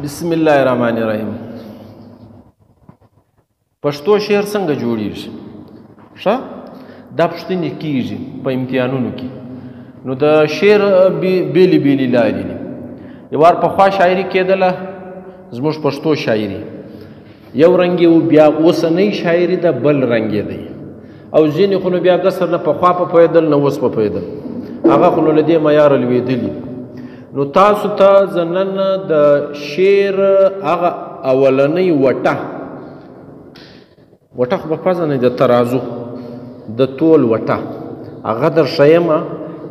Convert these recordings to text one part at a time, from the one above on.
بسم الله الرحمن الرحیم. پښتو شعر څنګه جوړیږي؟ ښه دا پوښتنې کیږي په امتحانونو کې. نو د شعر بیلې بیلې لارې دي. یو وار پخوا شاعري کېدله زموږ پښتو شاعري یو رنګ و، بیا اوسنۍ شاعري د بل رنګ دی، او ځینې خو نو بیا دسر نه پخوا په پوهېدل نه اوس په پوهېدل، هغه خو نو له دې معیاره لوېدلي. نو تاسو ته زه نن د شعر هغه اولنۍ وټه خو به پزه نه د ترازو د تول وټه هغه در ښیم،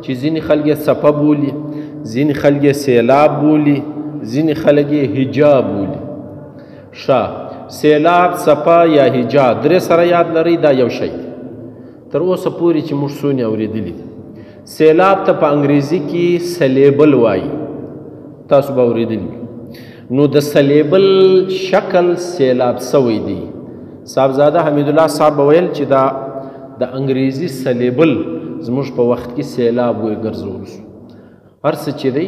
چې ځینې خلک یې څپه بولي، ځینې خلک یې سیلاب بولي، ځینې خلک یې حجاب بولي. ښه، سیلاب، څپه یا حجاب درې سره یاد لرئ، دا یو شی تر اوسه پورې چې موږ څو اورېدلي. سیلاب ته په انګریزي کې سلیبل وایي، تاسو به اورېدلي. نو د سلیبل شکل سیلاب سوی دی. صاحبزاده حمیدالله صاحب به ویل چې دا د انګریزي سلیبل زموږ په وخت کې سیلاب وګرځول شو. هر څه چې دی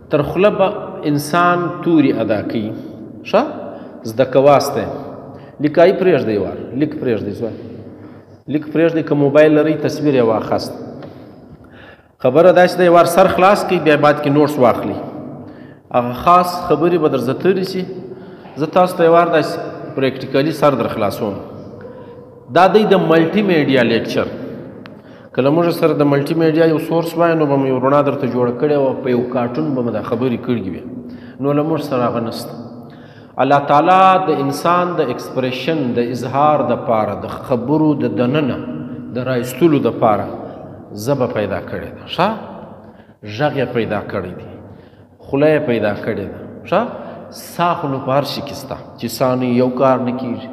تر خوله به انسان توري ادا کوي. ښه، زده کواسته لیکایي پرېږدئ، وار لیک پرېږدئ، زوی لیک پرېږدئ. که موبایل لرئ تصویر یې واخست، خبره داسې ده وار سر خلاص کړئ، بیا بعد کې نوټس واخلئ، هغه خاص خبرې به در زه تېرې شي. زه تاسو ته یې وار داسې پریکټیکلي سر در خلاصوم. دا دی د ملټي میډیا لیکچر. کله موږ سره د ملټي میډیا یو سورس وای، نو به مې یو رڼا درته جوړه کړې وه، په یو کارټون به مې دا خبرې کړې وې. نو له موږ سره هغه نشته. الله تعالی د انسان د ایکسپریشن د اظهار دپاره، د خبرو د دننه د رایستلو دپاره ژبه پیدا کړې ده. ښه، غږ یې پیدا کړی دی، خوله یې پیدا کړې ده. ښه، سا خو نو په هر شي کې شته، چې سا نه یو کار نه کېږي.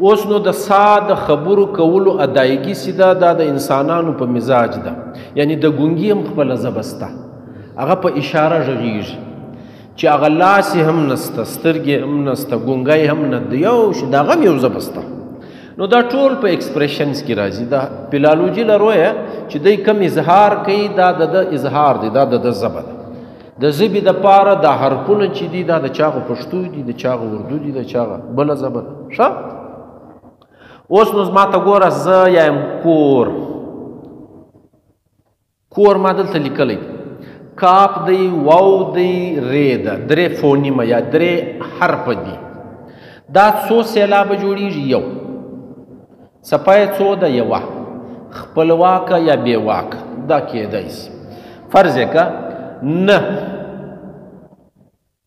اوس نو د سا د خبرو کولو ادایګي سیده دا د انسانانو په مزاج ده. یعنی د ګونګي هم خپله ژبه شته، هغه په اشاره غږېږي، چې هغه لاس هم نسته، سترګې هم نسته، ګونګی هم نه د یو شي، د هغه هم یو ژبه شته. نو دا ټول په ایکسپریشنز کې راځي. دا فلالوجي لرویه چې دی کم اظهار کوي، دا د اظهار دی، دا د ژبه ده. د ژبې دپاره دا حرفونه چې دي دا د چاغه پښتو دي، د چاغه اردو دي، د چاغه بله ژبه ده. ښه، اوس نو ما ته ګوره، زه یم کور. کور ما دلته لیکلی کاپ دی، واو دی، ری ده، درې فونیمه یا درې حرف دي. دا څو سیلابه جوړیږي؟ یو. څپه یې څو ده؟ یوه. خپلواکه یا بېواکه دا کېدی شي. فرض یې که نه،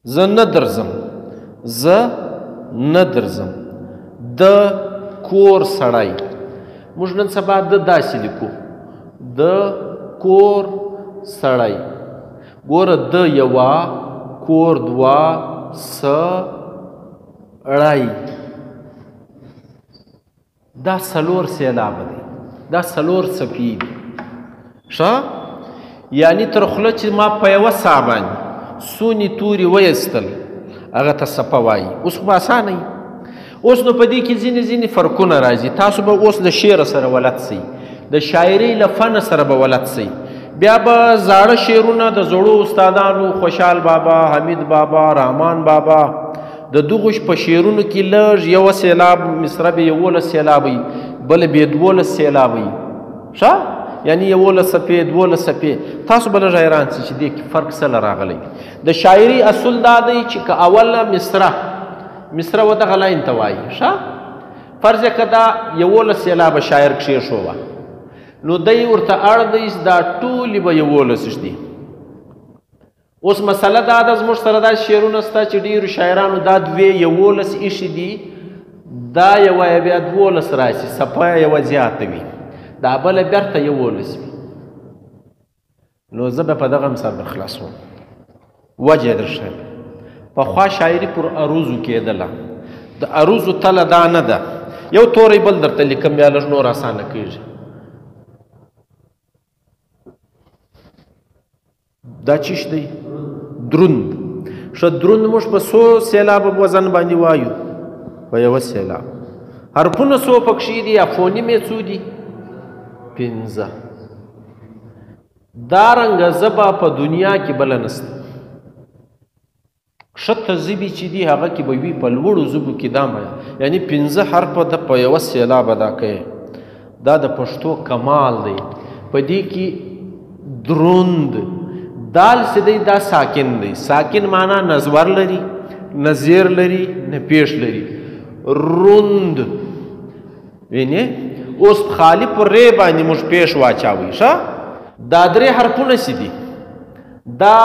زه نه درځم، زه نه درځم، د کور سړی. موږ نن سبا د داسې لیکو، د کور سړی. ګوره، د یوه، کور دوه، سړی، دا څلور سیلابه دی، دا څلور څپې دي. ښه، یعنی تر خوله چې ما په یوه سا باندې څونې توري ویستل، هغه ته څپه وایي. اوس خو به اسانه وي. اوس نو په دې کې ځینې فرقونه راځي. تاسو به اوس له شعر سره ولد سئ، د شاعرۍ له فن سره به ولد سئ. بیا به زاړه شعرونه د زړو استادانو خوشحال بابا، حمید بابا، رحمان بابا، د دغو په شعرونو کې لږ یوه سیلاب مصره به 11 سیلاب وي، بله به 12 سیلاب وي. ښه، یعنی 11 څپې، 12 څپې. تاسو به لږ حیران سئ چې دې کې فرق څه له راغلی. د شاعري اصول دا دی چې که اوله مصره و دغه لاین ته وایي. ښه، فرض یې که دا 11 سیلابه شاعر کښېښوه، نو دی ورته اړ دی دا ټولې به 11 دي. اوس مسله دا ده، زموږ سره دا شعرونه شته چې ډېرو شاعرانو دا 11 ایښي دي، دا یوه یې بیا 12 راشي، څپه یوه زیاته وي، دا بله بېرته 11 وي. نو زه به په دغه مثال در خلاصوم. وجه یې در ښیم. پخوا شاعري پر عروضو کېدله. د عروضو تله دا نه ده. یو توری بل درته لیکم، بیا لږ نور اسانه کېږي. دا چیش دی؟ دروند. ښه، دروند موږ په څو سیلابه وزن باندې وایو؟ په یوه سیلاب. حرفونه څو پکښې دي یا فونیمې څو دي؟ 15. دارنګه ژبه په دنیا کې بله نشته. ښه تذبې چې دي هغه کې به وي په لوړو ژبو کې دا یعنی 15 حرفه د په یوه سېلاب ادا کوي. دا د پښتو کمال دی. په دې کې دروند دال چې دی دا ساکن دی. ساکن معنا نزور لري، نظیر لري، نه پیش لري. روند وینې اوس خالی پر ری باندې موږ پیش واچاوي. ښه دا درې حرفونه چې دي دا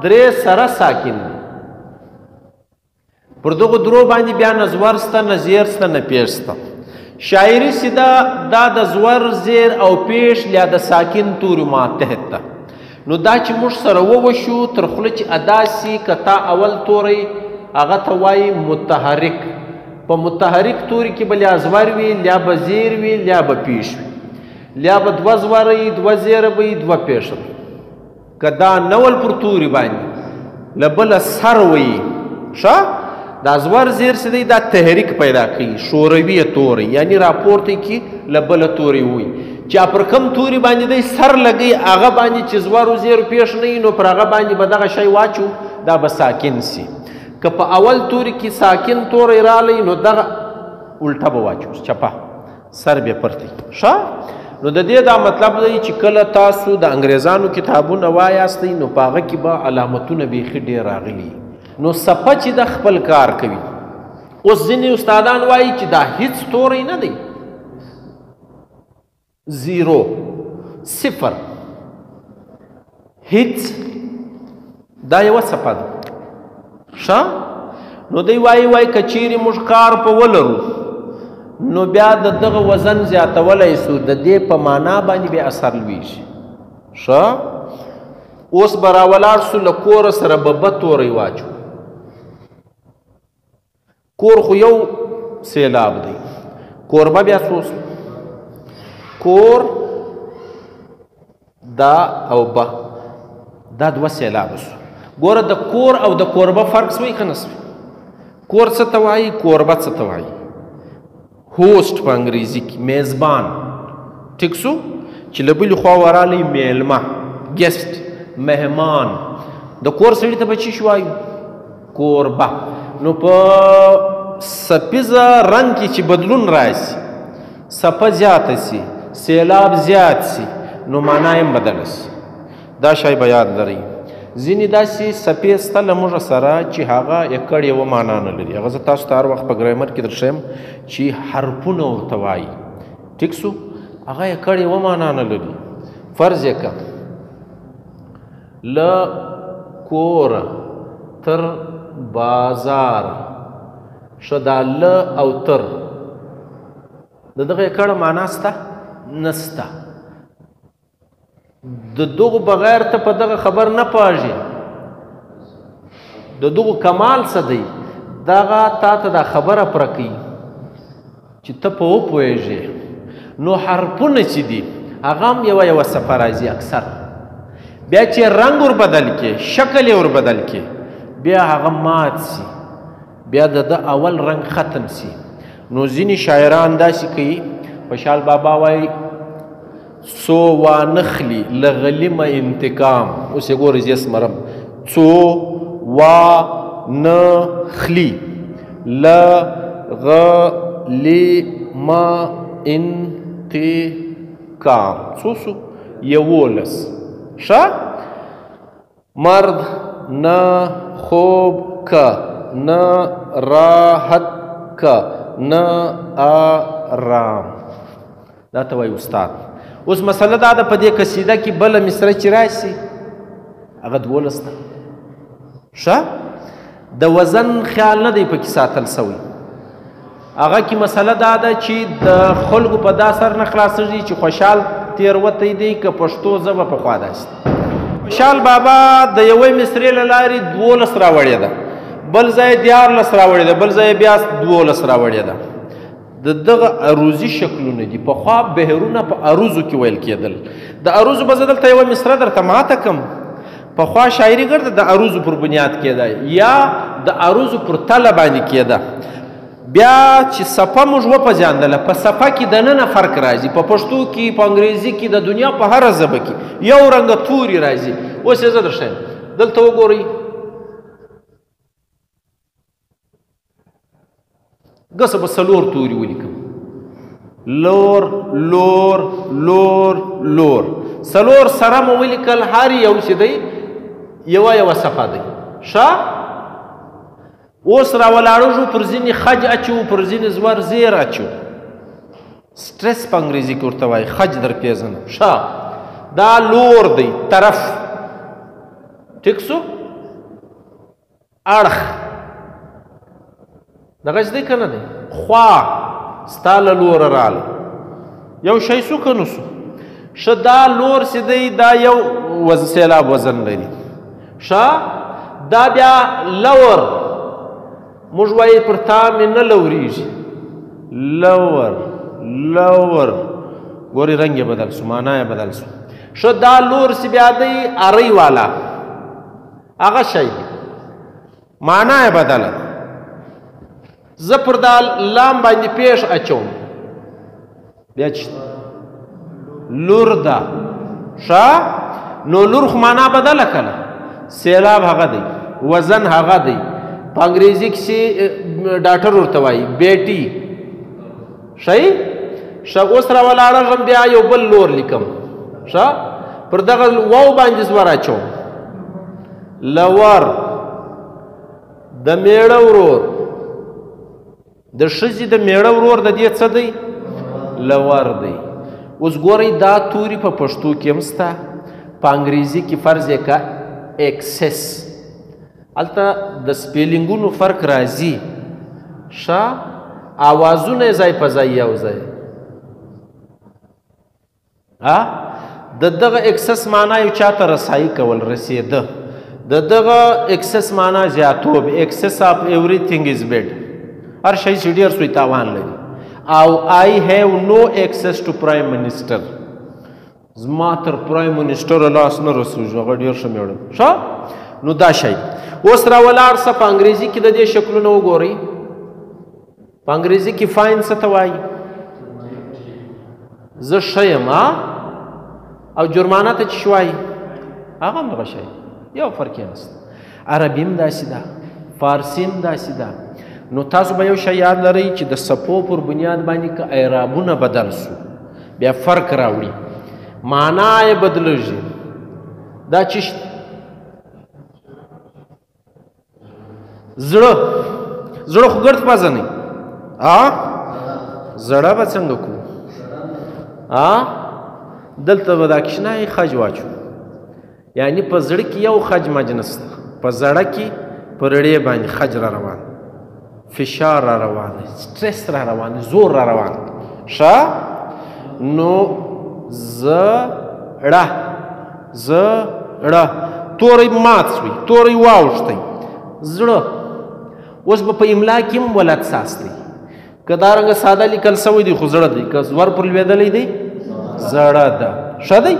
درې سره ساکن دي. پر دغو درو باندې بیا نه زور سته، نه زیر سته، نه پیش سته. شاعري چې دا د زور، زیر او پیش یا د ساکن توري ماتحت ده. نو دا چې موږ سره ووشو تر خوله چې ادا سي که تا اول توری هغه ته وایي متحرک. په متحرک توري کې به یا زور وي، یا به زیر وي، یا به پیش وي، یا به دوه زوره وي، دوه زیره به وي، دوه پیشه وي. که دا نول پر توري باندې له بله سر وي ښه دا زور زیر چې دی دا تحریک پیدا کوي، شوروي توری یعنی راپورته کې له بله توري وي. چې پر کم توري باندې دی سر لګي هغه باندې چې زور و زیر پیش نه وي نو پر هغه باندې به دغه شی واچو دا به ساکن سي. که په اول توري کې ساکن توری رالی نو دغه الټه به واچو چپه سر بیا پرتی. ښه نو د دې دا مطلب دی چې کله تاسو د انګریزانو کتابونه وایاستئ نو په هغه کې به علامتونه بیخي ډېر راغلي. نو صفه چې د خپل کار کوي. اوس ځینې استادان وایي چې دا هیڅ توری نه دی، 0 صفر هیڅ دا یوه صفه ده. ښه نو دی وایي که چیرې موږ کار په ولرو نو بیا د دغه وزن زیاتولی سو د دې په معنا باندې بیا اثر لویږي. ښه اوس به راولاړ سو له کوره سره به ب توری واچو. کور خو یو سیلاب دی، کوربه بیا څو کور دا او به دا دوه سیلاب سو. ګوره د کور او د کوربه فرق سوی که نه سوی؟ کور څه ته وایي، کوربه څه ته وایي؟ هوسټ په انګریزي کې میزبان. ټیک سو چې له بلې خوا ورالی میلمه، ګیسټ، مهمان. د کور سړي ته به څه شي وایو؟ کوربه. نو په سپیزه رنګ کې چې بدلون راشي، څپه زیاته سي، سیلاب زیات سي نو معنا یې بدله سي. دا شی به یاد لرئ. ځینې داسې څپې شته له موږ سره چې هغه یکړ یوه معنا نه لري. هغه زه تاسو ته هر وخت په ګرامر کې درښیم چې حرفونه ورته وایي. ټیک سو هغه یکړ یوه معنا نه لري. فرض یې که له کوره تر بازار ښه دا له او تر د دغه یکړه معنا سته نسته. د دغو بغیر ته په دغه خبر نه پاږي. د دغو کمال څه دی؟ دغه تا ته دا خبره پوره کوي چې ته په وپوهېږې. نو حرفونه چې دي هغه هم یوه صفه راځي اکثر. بیا چې رنګ ور بدل کې، شکل یې ور بدل کې، بیا هغه مات سي، بیا د اول رنګ ختم سي. نو ځینې شاعران داسې کوي. خوشحال بابا وایي څو وانخلي له غلیمه انتقام. اوس یې ګورئ زه اسمرم. څو وانخلي له غلیمه انتقام. څو سو؟ 11. ښه مرد نه خوب که، نه راحت که، نه آرام. دا ته وایي استاد. اوس مسله دا ده په دې قصیده کې بله مصره چې راشي هغه 12 ده. ښه د وزن خیال نه دی پکې ساتل سوی. هغه کې مسله دا ده چې د خلکو په دا سر نه خلاصېږي چې خوشحال تېروتی دی که پښتو ژبه پخوا داسې. خوشحال بابا د یوې مصرې له لارې 12 راوړې ده، بل ځای 14 راوړې ده، بل ځای بیا 12 راوړې ده. د دغه عروضي شکلونه دي. پخوا بهرونه په عروضو کې ویل کېدل. د عروضو به زه دلته یوه مصره درته ماته کړم. پخوا شاعري ګرده د عروضو پر بنیاد کېده یا د عروضو پر تله باندې کېده. بیا چې صفه موږ وپېژندله، په صفه کې دننه فرق راځي. په پښتو کې، په انګریزي کې، د دنیا په هره ژبه کې یو رنګه توري راځي. اوس یې زه درښیم. دلته وګورئ ګسه به څلور توري ولیکم لور لور لور لور څلور سره مو ولیکل هر یو چې دی یوه صفحه دی ښه اوس راولاړو پر ځینې خج اچو پر ځینې زور زیر اچو سټرس په انګریزي کې ورته وایي خج در پیژنه ښه دا لور دی طرف ټیک سو اړخ دغه دی که نه دی خوا ستا له لوره راله یو شی سو که نه سو ښه دا لور چې دی دا یو سیلاب وزن لري ښه دا بیا لور موږ وایي پر تا مې نه لورېږي لور لور ګورې رنګ یې بدل سو معنا یې بدل سو ښه دا لور چې بیا دی ارۍ والا هغه شی دی معنا یې بدله زه پر دا لام باندې پیش اچوم بیا چې لور ده ښه نو لور خو معنا بدله کله سیلاب هغه دی وزن هغه دی په انګریزي کې ډاکټر ورته وایي بیټي صحیح ښه اوس راولاړم بیا یو بل لور لیکم ښه پر دغه واو باندې زور اچوم لور د میړه ورور د ښځې د میړه ورور د دې څه دی لور دی اوس ګورئ دا توري په پښتو کې هم شته په انګریزي کې فرض یې که اکسس هلته د سپیلینګونو فرق راځي ښه اوازونه یې ځای په ځای یو ځای د دغه اکسس معنا یو چاته رسایي کول رسېده د دغه اکسس معنا زیاتوب اکسس اف ایوریثینګ از بیډ هر شی چې ډېر سوی تاوان لري او آی هیو نو ایکسس ټو پرایم منسټر زما تر پرایم منسټر لاس نه رسېږي هغه ډېر ښه میړه ښه نو دا شی اوس راولاړ څه په انګریزي کې د دې شکلونه وګورئ په انګریزي کې فاین څه ته وایي زه ښه یم او جرمانه ته چې شي وایي هغه هم دغه شی یو فرق یې نشته عربي هم داسې ده فارسي هم داسې ده نو تاسو به یو شی یاد لرئ چې د څپو پر بنیاد باندې که اعرابونه بدل سو بیا فرق راوړي معنا یې بدلېږي دا چې زړه زړه خو ګرد پېژنئ زړه به څنګه کړو دلته به دا کښنایي خج واچو یعنی په زړه کې یو خج مج نسته په زړه کې په رړې باندې خج را روان فشار را روان سټرس را روان زور را روان ښه نو زړه زړه توری مات شوی توری واوښتی زړه اوس به په املا کې هم ولد ساس دی که دارنګه ساده لیکل سوی دی خو زړه دی که زور پر لوېدلی دی زړه ده ښه دی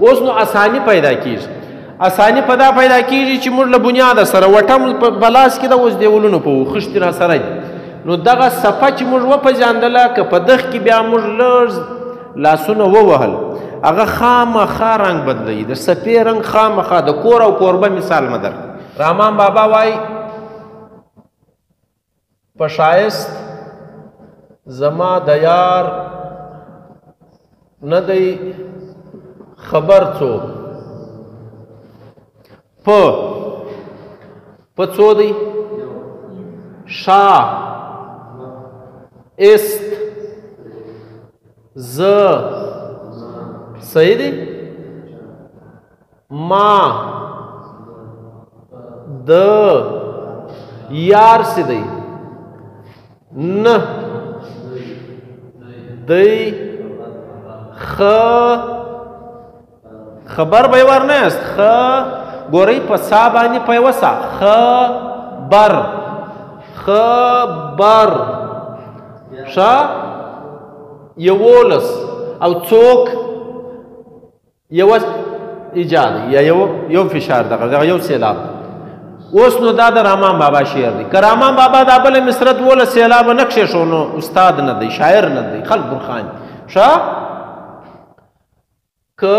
اوس نو اساني پیدا کېږي اساني په دا پیدا کېږي چې موږ له بنیاده سره وټم په لاس کې ده اوس دیولونه په خښتې را سره دي نو دغه صفحه چې موږ وپېژندله که په دغ کې بیا موږ لږ لاسونه ووهل هغه خامخا رنګ بدلوي د څپې رنګ خامخا د کور او کوربه مثال مه درکړي رحمان بابا وایي په ښایست زما د یار نه دی خبر څوک په څو دی شا است ز صحیح دی ما د یار سی دی نه دی خبر به ور نه است ګورئ په سا باندې په یوه سا خبر ښه یولس او څوک یوه ایجاد یا یو فشار دغه یو سیلاب اوس نو دا د رحمان بابا شعر دی که رحمان بابا دا بله مصره دولس سیلابه نه کښېښو نو استاد نه دی شاعر نه دی خلق برخان ښه که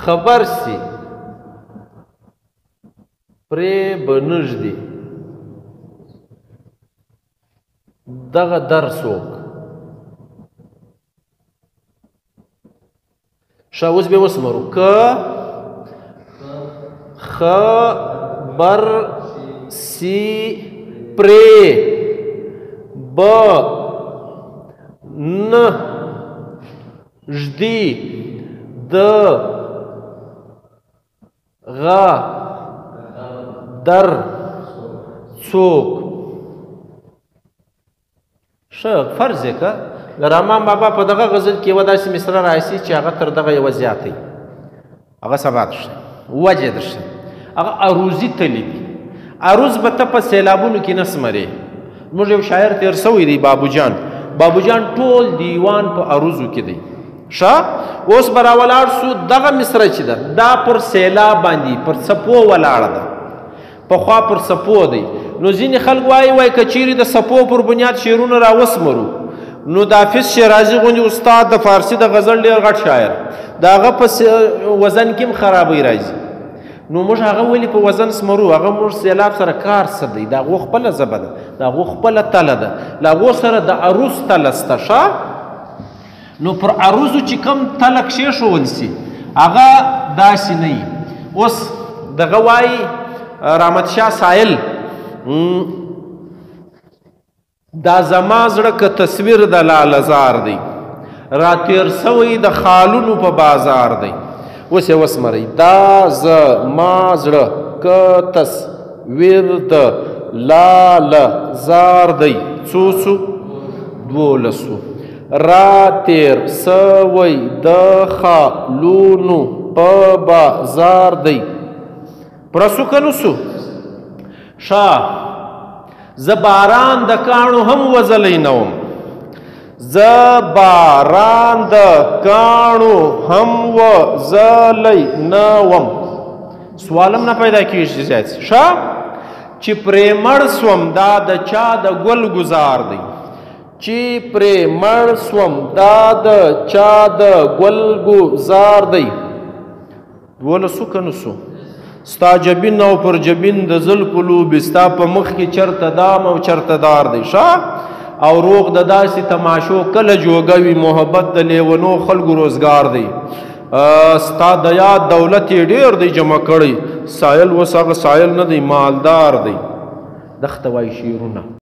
خبر سی پرې به نږدې دغه در څوک ښه اوس بیا وسمرو که خبر سی پرې ب نه ژدي د غا در څوک ښه فرض یې که د رحمان بابا په دغه غزل کې یوه داسې مصره راسي چې هغه تر دغه یوه زیاتی هغه سبا درشه وجه درشه هغه عروضي تلي دي عروض به ته په سیلابونو کې نه سمرې موږ یو شاعر تېر سوی دی بابوجان ټول دیوان په عروضو کې دی ښه اوس به راولاړ سو دغه مصره چې ده دا پر سیلاب باندې پر څپو ولاړه ده پخوا پر څپو دی نو ځینې خلک وایي که چیرې د څپو پر بنیاد شعرونه راوسمرو نو د حافظ شیرازي غوندې استاد د فارسي د غزل ډېر غټ شاعر د هغه په وزن کې هم خرابۍ راځي نو موږ هغه ولې په وزن سمرو هغه موږ سیلاب سره کار څه دی د هغو خپله ژبه ده د هغو خپله تله ده له هغو سره د عروض تله سته ښه نو پر عروضو چې کوم تله کښېښول سي هغه داسې نه وي اوس دغه وایي رحمت شاه سایل دا زما زړه که تصویر د لالهزار دی راتېر سوی د خالونو په بازار دی اوس یې وسمرئ دا زما زړه که تصویر د لالهزار دی څو څو 12 راتېر سوی د خالونو په بازار دی پرسو که نسو ښه زه باران د کاڼو هم وزلی نه وم زه باران د کاڼو هم وزلی نه وم سوال هم نه پیدا کېږي زیات ښه چې پرې مړ سوم دا د چا د ګل ګزار دی چې پرې مړ سوم دا د چا د ګل ګزار دی 12 که نسو ستا جبین او پر جبین د زلفو لوبې ستا په مخ کې چرته دام او چرته دار دی ښه او روغ د داسې تماشو کله جوګه وي محبت د لیونو خلکو روزګار دی ستا د یاد دولت یې ډېر دی جمع کړی سایل اوس هغه سایل نه دی مالدار دی دښته وایي شعرونه